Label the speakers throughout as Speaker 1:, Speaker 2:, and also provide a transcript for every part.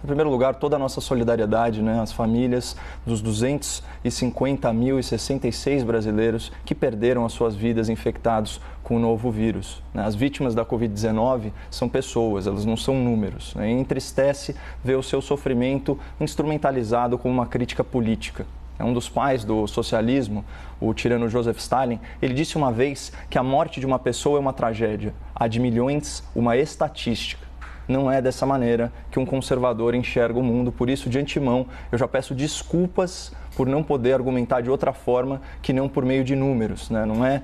Speaker 1: Em primeiro lugar, toda a nossa solidariedade, né, às famílias dos 250.066 brasileiros que perderam as suas vidas infectados com o novo vírus. As vítimas da Covid-19 são pessoas, elas não são números. E entristece ver o seu sofrimento instrumentalizado como uma crítica política. Um dos pais do socialismo, o tirano Joseph Stalin, ele disse uma vez que a morte de uma pessoa é uma tragédia, a de milhões, uma estatística. Não é dessa maneira que um conservador enxerga o mundo, por isso, de antemão, eu já peço desculpas por não poder argumentar de outra forma que não por meio de números, né? Não é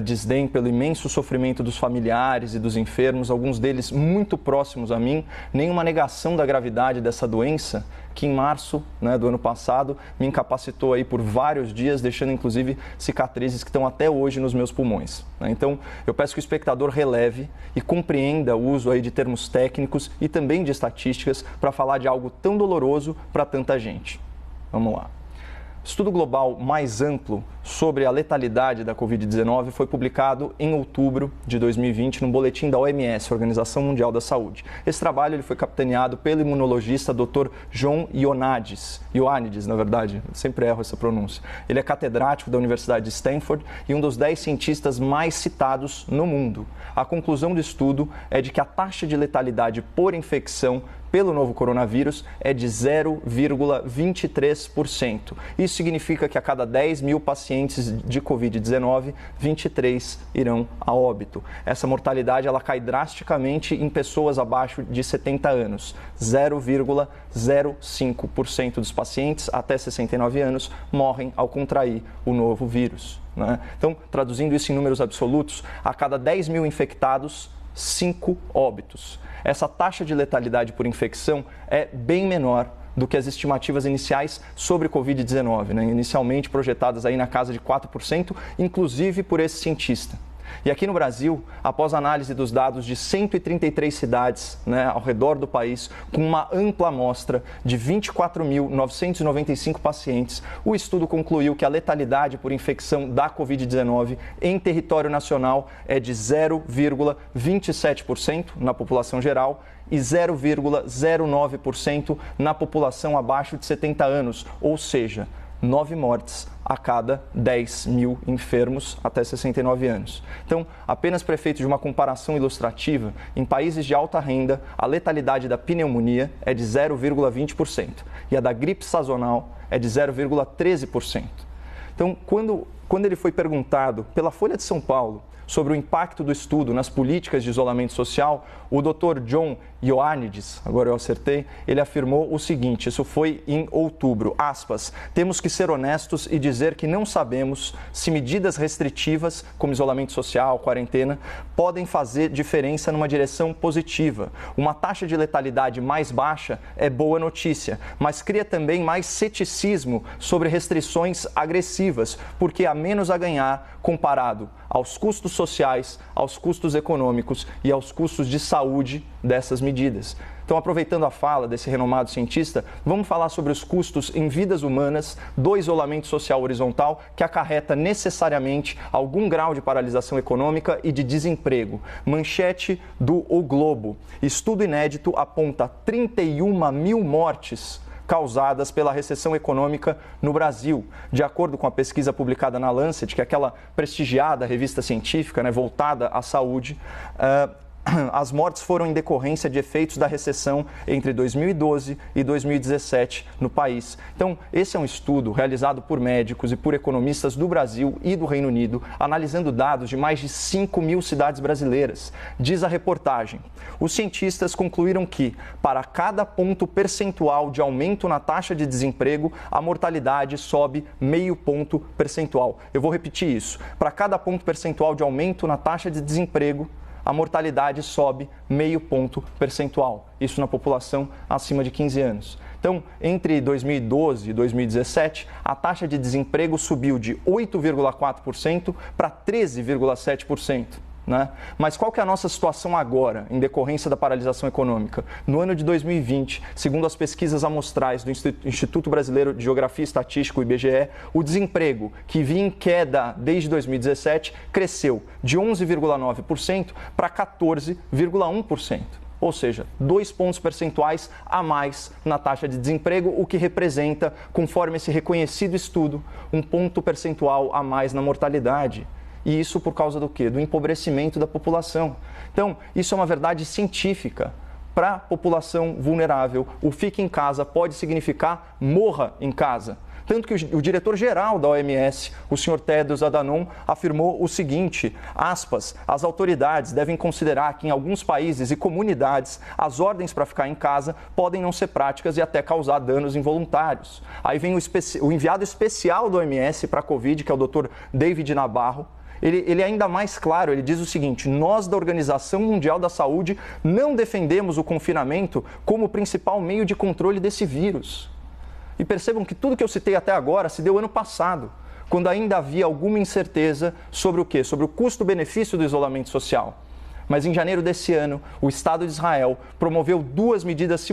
Speaker 1: desdém pelo imenso sofrimento dos familiares e dos enfermos, alguns deles muito próximos a mim, nem uma negação da gravidade dessa doença, que em março, né, do ano passado me incapacitou aí por vários dias, deixando inclusive cicatrizes que estão até hoje nos meus pulmões. Então, eu peço que o espectador releve e compreenda o uso aí de termos técnicos e também de estatísticas para falar de algo tão doloroso para tanta gente. Vamos lá. Estudo global mais amplo sobre a letalidade da Covid-19 foi publicado em outubro de 2020 no boletim da OMS, Organização Mundial da Saúde. Esse trabalho ele foi capitaneado pelo imunologista Dr. John Ioannidis, na verdade, sempre erro essa pronúncia. Ele é catedrático da Universidade de Stanford e um dos 10 cientistas mais citados no mundo. A conclusão do estudo é de que a taxa de letalidade por infecção pelo novo coronavírus é de 0,23%. Isso significa que a cada 10 mil pacientes de Covid-19, 23 irão a óbito. Essa mortalidade ela cai drasticamente em pessoas abaixo de 70 anos. 0,05% dos pacientes até 69 anos morrem ao contrair o novo vírus, né? Então, traduzindo isso em números absolutos, a cada 10 mil infectados, 5 óbitos. Essa taxa de letalidade por infecção é bem menor do que as estimativas iniciais sobre Covid-19, né? Inicialmente projetadas aí na casa de 4%, inclusive por esse cientista. E aqui no Brasil, após análise dos dados de 133 cidades, né, ao redor do país, com uma ampla amostra de 24.995 pacientes, o estudo concluiu que a letalidade por infecção da Covid-19 em território nacional é de 0,27% na população geral e 0,09% na população abaixo de 70 anos, ou seja, 9 mortes a cada 10 mil enfermos até 69 anos. Então, apenas para efeito de uma comparação ilustrativa, em países de alta renda, a letalidade da pneumonia é de 0,20% e a da gripe sazonal é de 0,13%. Então, quando ele foi perguntado pela Folha de São Paulo sobre o impacto do estudo nas políticas de isolamento social, o Dr. John Ioannidis, agora eu acertei, ele afirmou o seguinte, isso foi em outubro, aspas, temos que ser honestos e dizer que não sabemos se medidas restritivas, como isolamento social, quarentena, podem fazer diferença numa direção positiva. Uma taxa de letalidade mais baixa é boa notícia, mas cria também mais ceticismo sobre restrições agressivas, porque há menos a ganhar comparado aos custos sociais, aos custos econômicos e aos custos de saúde dessas medidas. Então, aproveitando a fala desse renomado cientista, vamos falar sobre os custos em vidas humanas do isolamento social horizontal que acarreta necessariamente algum grau de paralisação econômica e de desemprego. Manchete do O Globo. Estudo inédito aponta 31 mil mortes causadas pela recessão econômica no Brasil. De acordo com a pesquisa publicada na Lancet, que é aquela prestigiada revista científica, né, voltada à saúde, as mortes foram em decorrência de efeitos da recessão entre 2012 e 2017 no país. Então, esse é um estudo realizado por médicos e por economistas do Brasil e do Reino Unido, analisando dados de mais de 5 mil cidades brasileiras. Diz a reportagem, os cientistas concluíram que, para cada ponto percentual de aumento na taxa de desemprego, a mortalidade sobe meio ponto percentual. Eu vou repetir isso. Para cada ponto percentual de aumento na taxa de desemprego, a mortalidade sobe meio ponto percentual, isso na população acima de 15 anos. Então, entre 2012 e 2017, a taxa de desemprego subiu de 8,4% para 13,7%. Né? Mas qual que é a nossa situação agora, em decorrência da paralisação econômica? No ano de 2020, segundo as pesquisas amostrais do Instituto Brasileiro de Geografia e Estatística, o IBGE, o desemprego, que vinha em queda desde 2017, cresceu de 11,9% para 14,1%. ou seja, 2 pontos percentuais a mais na taxa de desemprego, o que representa, conforme esse reconhecido estudo, 1 ponto percentual a mais na mortalidade. E isso por causa do quê? Do empobrecimento da população. Então, isso é uma verdade científica. Para a população vulnerável, o fique em casa pode significar morra em casa. Tanto que o diretor-geral da OMS, o Sr. Tedros Adhanom, afirmou o seguinte, aspas, as autoridades devem considerar que em alguns países e comunidades as ordens para ficar em casa podem não ser práticas e até causar danos involuntários. Aí vem o enviado especial da OMS para a Covid, que é o Dr. David Nabarro. Ele é ainda mais claro, ele diz o seguinte, nós da Organização Mundial da Saúde não defendemos o confinamento como principal meio de controle desse vírus. E percebam que tudo que eu citei até agora se deu ano passado, quando ainda havia alguma incerteza sobre o quê? Sobre o custo-benefício do isolamento social. Mas em janeiro desse ano, o Estado de Israel promoveu 2 medidas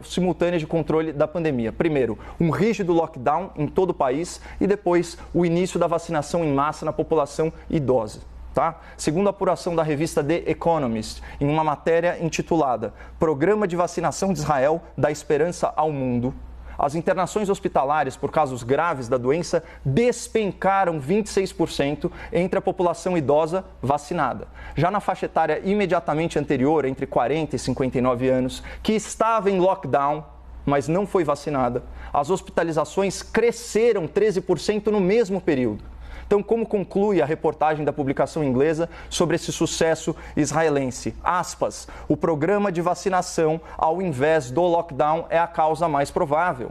Speaker 1: simultâneas de controle da pandemia. Primeiro, um rígido lockdown em todo o país e depois o início da vacinação em massa na população idosa. Tá? Segundo a apuração da revista The Economist, em uma matéria intitulada Programa de Vacinação de Israel dá esperança ao mundo, as internações hospitalares por casos graves da doença despencaram 26% entre a população idosa vacinada. Já na faixa etária imediatamente anterior, entre 40 e 59 anos, que estava em lockdown, mas não foi vacinada, as hospitalizações cresceram 13% no mesmo período. Então, como conclui a reportagem da publicação inglesa sobre esse sucesso israelense? Aspas, o programa de vacinação, ao invés do lockdown, é a causa mais provável.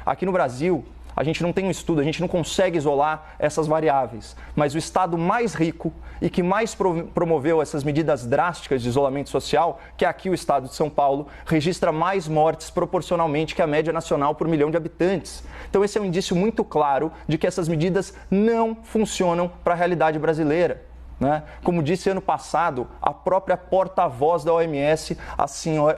Speaker 1: Aqui no Brasil, a gente não tem um estudo, a gente não consegue isolar essas variáveis, mas o estado mais rico e que mais promoveu essas medidas drásticas de isolamento social, que é aqui o estado de São Paulo, registra mais mortes proporcionalmente que a média nacional por milhão de habitantes. Então esse é um indício muito claro de que essas medidas não funcionam para a realidade brasileira. Né? Como disse ano passado, a própria porta-voz da OMS, a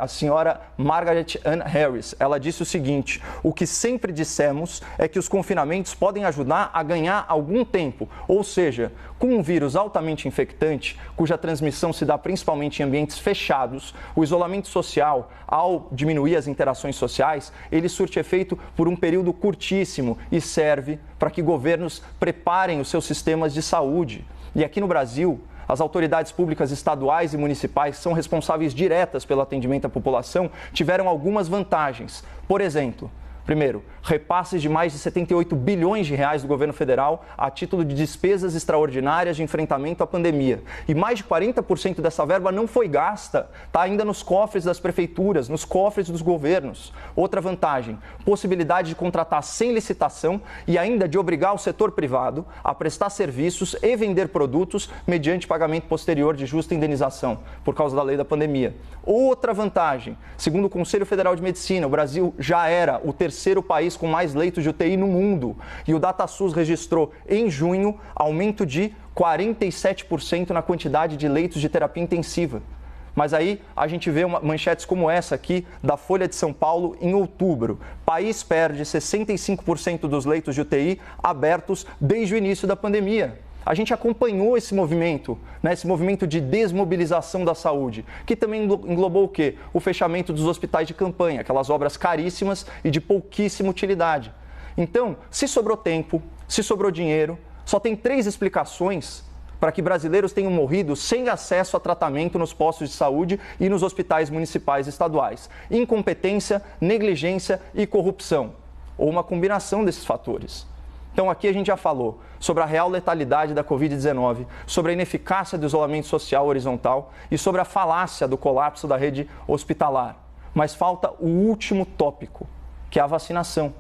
Speaker 1: senhora Margaret Ann Harris, ela disse o seguinte, o que sempre dissemos é que os confinamentos podem ajudar a ganhar algum tempo, ou seja, com um vírus altamente infectante, cuja transmissão se dá principalmente em ambientes fechados, o isolamento social, ao diminuir as interações sociais, ele surte efeito por um período curtíssimo e serve para que governos preparem os seus sistemas de saúde. E aqui no Brasil, as autoridades públicas estaduais e municipais que são responsáveis diretas pelo atendimento à população tiveram algumas vantagens. Por exemplo, primeiro, repasses de mais de 78 bilhões de reais do governo federal a título de despesas extraordinárias de enfrentamento à pandemia. E mais de 40% dessa verba não foi gasta, está ainda nos cofres das prefeituras, nos cofres dos governos. Outra vantagem, possibilidade de contratar sem licitação e ainda de obrigar o setor privado a prestar serviços e vender produtos mediante pagamento posterior de justa indenização, por causa da lei da pandemia. Outra vantagem, segundo o Conselho Federal de Medicina, o Brasil já era o terceiro país com mais leitos de UTI no mundo. E o DataSUS registrou, em junho, aumento de 47% na quantidade de leitos de terapia intensiva. Mas aí a gente vê manchetes como essa aqui, da Folha de São Paulo, em outubro. País perde 65% dos leitos de UTI abertos desde o início da pandemia. A gente acompanhou esse movimento, né, esse movimento de desmobilização da saúde, que também englobou o quê? O fechamento dos hospitais de campanha, aquelas obras caríssimas e de pouquíssima utilidade. Então, se sobrou tempo, se sobrou dinheiro, só tem 3 explicações para que brasileiros tenham morrido sem acesso a tratamento nos postos de saúde e nos hospitais municipais e estaduais. Incompetência, negligência e corrupção, ou uma combinação desses fatores. Então aqui a gente já falou sobre a real letalidade da Covid-19, sobre a ineficácia do isolamento social horizontal e sobre a falácia do colapso da rede hospitalar. Mas falta o último tópico, que é a vacinação.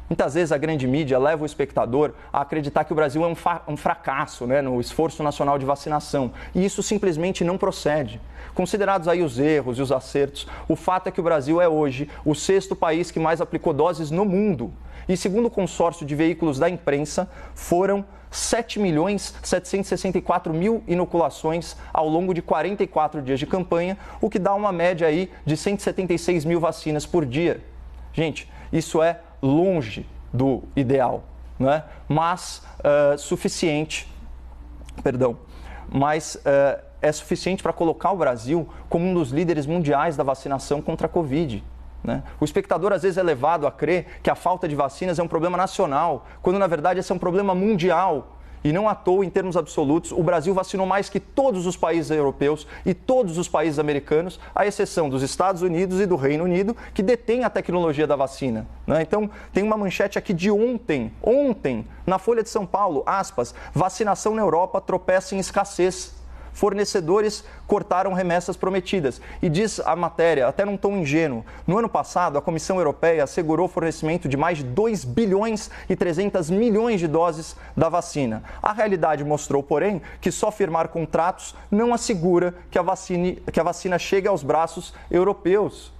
Speaker 1: Muitas vezes a grande mídia leva o espectador a acreditar que o Brasil é um fracasso, né, no esforço nacional de vacinação. E isso simplesmente não procede. Considerados aí os erros e os acertos, o fato é que o Brasil é hoje o 6º país que mais aplicou doses no mundo. E segundo o consórcio de veículos da imprensa, foram 7.764.000 inoculações ao longo de 44 dias de campanha, o que dá uma média aí de 176 mil vacinas por dia. Gente, isso é longe do ideal, mas suficiente, é suficiente para colocar o Brasil como um dos líderes mundiais da vacinação contra a Covid. Né? O espectador às vezes é levado a crer que a falta de vacinas é um problema nacional, quando na verdade esse é um problema mundial. E não à toa, em termos absolutos, o Brasil vacinou mais que todos os países europeus e todos os países americanos, à exceção dos Estados Unidos e do Reino Unido, que detêm a tecnologia da vacina. Né? Então, tem uma manchete aqui de ontem, na Folha de São Paulo, aspas, vacinação na Europa tropeça em escassez. Fornecedores cortaram remessas prometidas. E diz a matéria, até num tom ingênuo, no ano passado a Comissão Europeia assegurou o fornecimento de mais de 2 bilhões e 300 milhões de doses da vacina. A realidade mostrou, porém, que só firmar contratos não assegura que a vacina chegue aos braços europeus.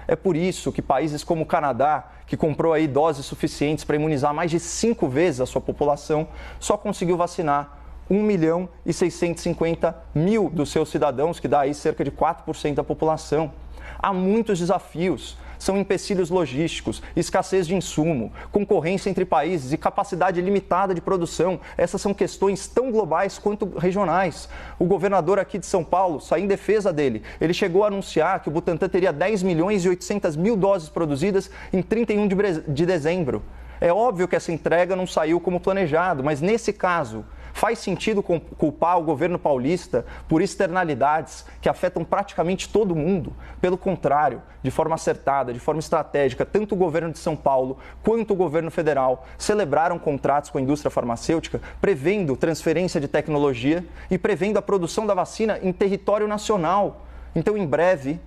Speaker 1: É por isso que países como o Canadá, que comprou aí doses suficientes para imunizar mais de 5 vezes a sua população, só conseguiu vacinar 1.650.000 dos seus cidadãos, que dá aí cerca de 4% da população. Há muitos desafios, são empecilhos logísticos, escassez de insumo, concorrência entre países e capacidade limitada de produção. Essas são questões tão globais quanto regionais. O governador aqui de São Paulo, saiu em defesa dele, ele chegou a anunciar que o Butantan teria 10 milhões e 800 mil doses produzidas em 31 de dezembro. É óbvio que essa entrega não saiu como planejado, mas nesse caso, faz sentido culpar o governo paulista por externalidades que afetam praticamente todo mundo? Pelo contrário, de forma acertada, de forma estratégica, tanto o governo de São Paulo quanto o governo federal celebraram contratos com a indústria farmacêutica, prevendo transferência de tecnologia e prevendo a produção da vacina em território nacional. Então, em breve,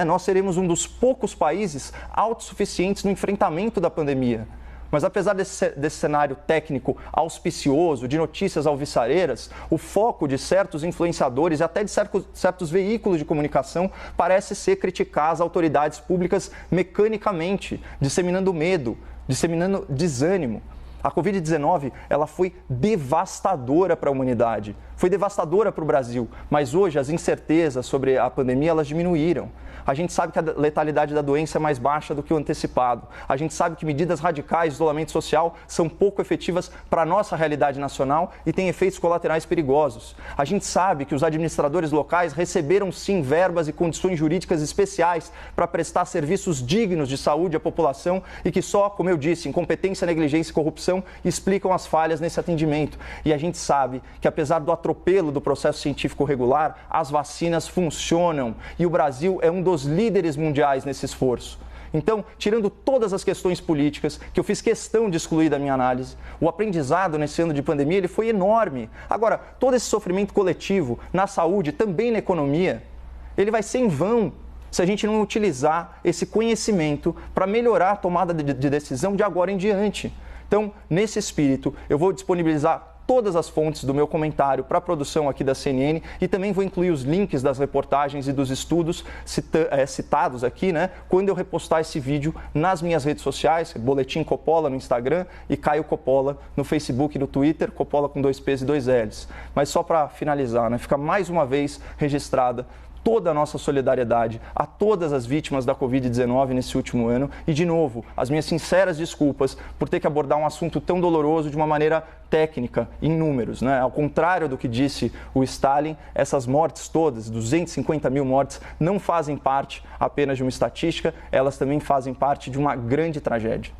Speaker 1: nós seremos um dos poucos países autossuficientes no enfrentamento da pandemia. Mas apesar desse cenário técnico auspicioso, de notícias alvissareiras, o foco de certos influenciadores e até de certos veículos de comunicação parece ser criticar as autoridades públicas mecanicamente, disseminando medo, disseminando desânimo. A Covid-19, ela foi devastadora para a humanidade, foi devastadora para o Brasil, mas hoje as incertezas sobre a pandemia, elas diminuíram. A gente sabe que a letalidade da doença é mais baixa do que o antecipado. A gente sabe que medidas radicais de isolamento social são pouco efetivas para a nossa realidade nacional e têm efeitos colaterais perigosos. A gente sabe que os administradores locais receberam sim verbas e condições jurídicas especiais para prestar serviços dignos de saúde à população e que só, como eu disse, incompetência, negligência e corrupção explicam as falhas nesse atendimento. E a gente sabe que apesar do atropelo do processo científico regular, as vacinas funcionam e o Brasil é um dos líderes mundiais nesse esforço. Então, tirando todas as questões políticas, que eu fiz questão de excluir da minha análise, o aprendizado nesse ano de pandemia ele foi enorme. Agora, todo esse sofrimento coletivo na saúde, também na economia, ele vai ser em vão se a gente não utilizar esse conhecimento para melhorar a tomada de decisão de agora em diante. Então, nesse espírito, eu vou disponibilizar todas as fontes do meu comentário para a produção aqui da CNN e também vou incluir os links das reportagens e dos estudos citados aqui, quando eu repostar esse vídeo nas minhas redes sociais, Boletim Coppola no Instagram e Caio Coppola no Facebook e no Twitter, Coppola com 2 P's e 2 L's. Mas só para finalizar, fica mais uma vez registrada toda a nossa solidariedade a todas as vítimas da Covid-19 nesse último ano e, de novo, as minhas sinceras desculpas por ter que abordar um assunto tão doloroso de uma maneira técnica, em números. Ao contrário do que disse o Stalin, essas mortes todas, 250 mil mortes, não fazem parte apenas de uma estatística, elas também fazem parte de uma grande tragédia.